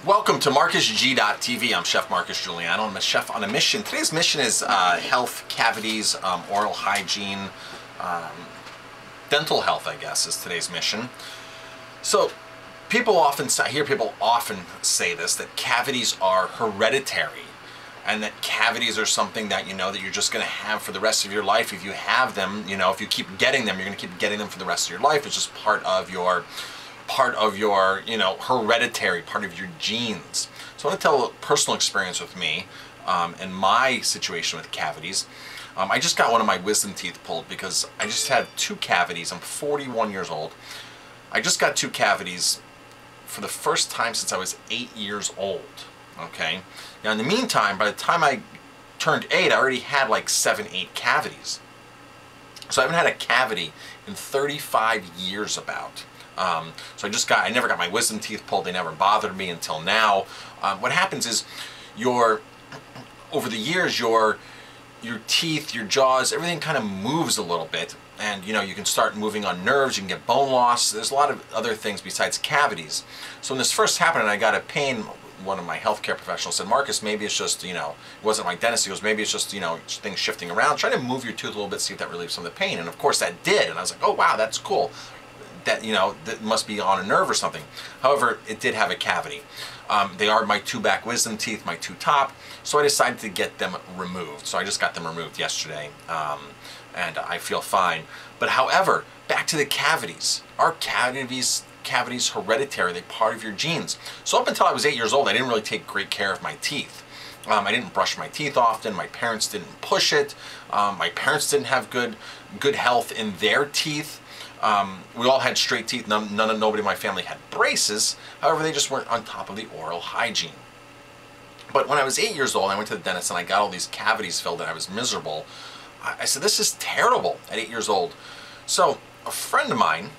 Welcome to MarcusG.tv. I'm Chef Marcus Giuliano. I'm a chef on a mission. Today's mission is health, cavities, oral hygiene, dental health, I guess, is today's mission. So I hear people often say this, that cavities are hereditary, and that cavities are something that that you're just going to have for the rest of your life. If you have them, if you keep getting them, you're going to keep getting them for the rest of your life. It's just part of your hereditary, part of your genes. So I want to tell a personal experience with me and my situation with cavities. I just got one of my wisdom teeth pulled because I just had 2 cavities. I'm 41 years old. I just got 2 cavities for the first time since I was 8 years old. Okay. Now in the meantime, by the time I turned 8, I already had like 7, 8 cavities. So I haven't had a cavity in 35 years about. So I never got my wisdom teeth pulled. They never bothered me until now. What happens is over the years, your teeth, your jaws, everything kind of moves a little bit. And you can start moving on nerves, you can get bone loss. There's a lot of other things besides cavities. So when this first happened and I got a pain, one of my healthcare professionals said, "Marcus, maybe it's just, it wasn't my dentist. He goes, maybe it's just, things shifting around. Try to move your tooth a little bit, see if that relieves some of the pain." And of course that did. And I was like, oh wow, that's cool. That that must be on a nerve or something. However, it did have a cavity. They are my 2 back wisdom teeth, my 2 top, so I decided to get them removed. So I just got them removed yesterday, and I feel fine. But however, back to the cavities. Are cavities hereditary? They're part of your genes. So up until I was 8 years old, I didn't really take great care of my teeth. I didn't brush my teeth often. My parents didn't push it. My parents didn't have good health in their teeth. We all had straight teeth. Nobody in my family had braces. However, they just weren't on top of the oral hygiene. But when I was 8 years old, I went to the dentist and I got all these cavities filled and I was miserable. I said, this is terrible at 8 years old. So a friend of mine,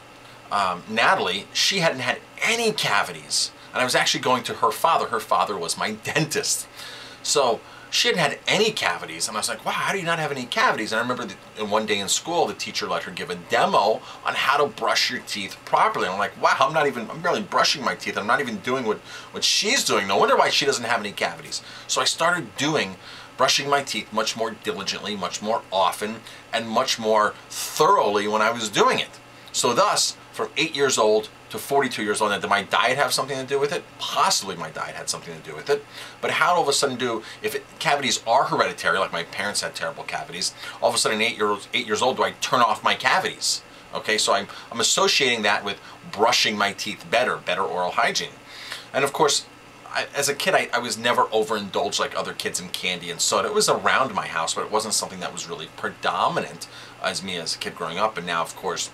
Natalie, she hadn't had any cavities. And I was actually going to her father. Her father was my dentist. So she hadn't had any cavities, and I was like, wow, how do you not have any cavities? And I remember one day in school, the teacher let her give a demo on how to brush your teeth properly. And I'm like, wow, I'm barely brushing my teeth. I'm not even doing what she's doing. No wonder why she doesn't have any cavities. So I started brushing my teeth much more diligently, much more often, and much more thoroughly when I was doing it. So thus, from 8 years old to 42 years old, now, did my diet have something to do with it? Possibly my diet had something to do with it. But how all of a sudden cavities are hereditary, like my parents had terrible cavities, all of a sudden 8 years old, do I turn off my cavities? Okay, so I'm associating that with brushing my teeth better oral hygiene. And of course, as a kid, I was never overindulged like other kids in candy and soda. It was around my house, but it wasn't something that was really predominant as a kid growing up. And now, of course,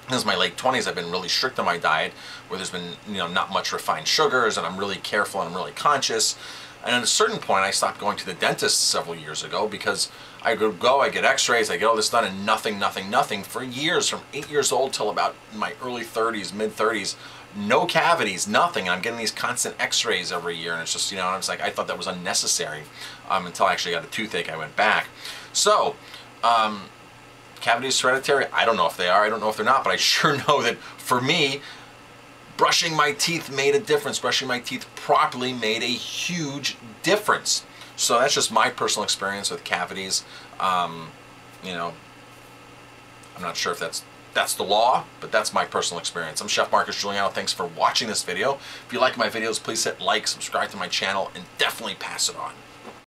since my late 20s, I've been really strict on my diet, where there's been not much refined sugars, and I'm really careful and I'm really conscious. And at a certain point, I stopped going to the dentist several years ago because I get x-rays, I get all this done, and nothing for years, from 8 years old till about my early 30s, mid 30s, no cavities, nothing. And I'm getting these constant x-rays every year, and it's just, and I was like, I thought that was unnecessary until I actually got a toothache. I went back. So, cavities hereditary? I don't know if they are. I don't know if they're not, but I sure know that for me, brushing my teeth made a difference. Brushing my teeth properly made a huge difference. So that's just my personal experience with cavities. I'm not sure if that's the law, but that's my personal experience. I'm Chef Marcus Giuliano. Thanks for watching this video. If you like my videos, please hit like, subscribe to my channel, and definitely pass it on.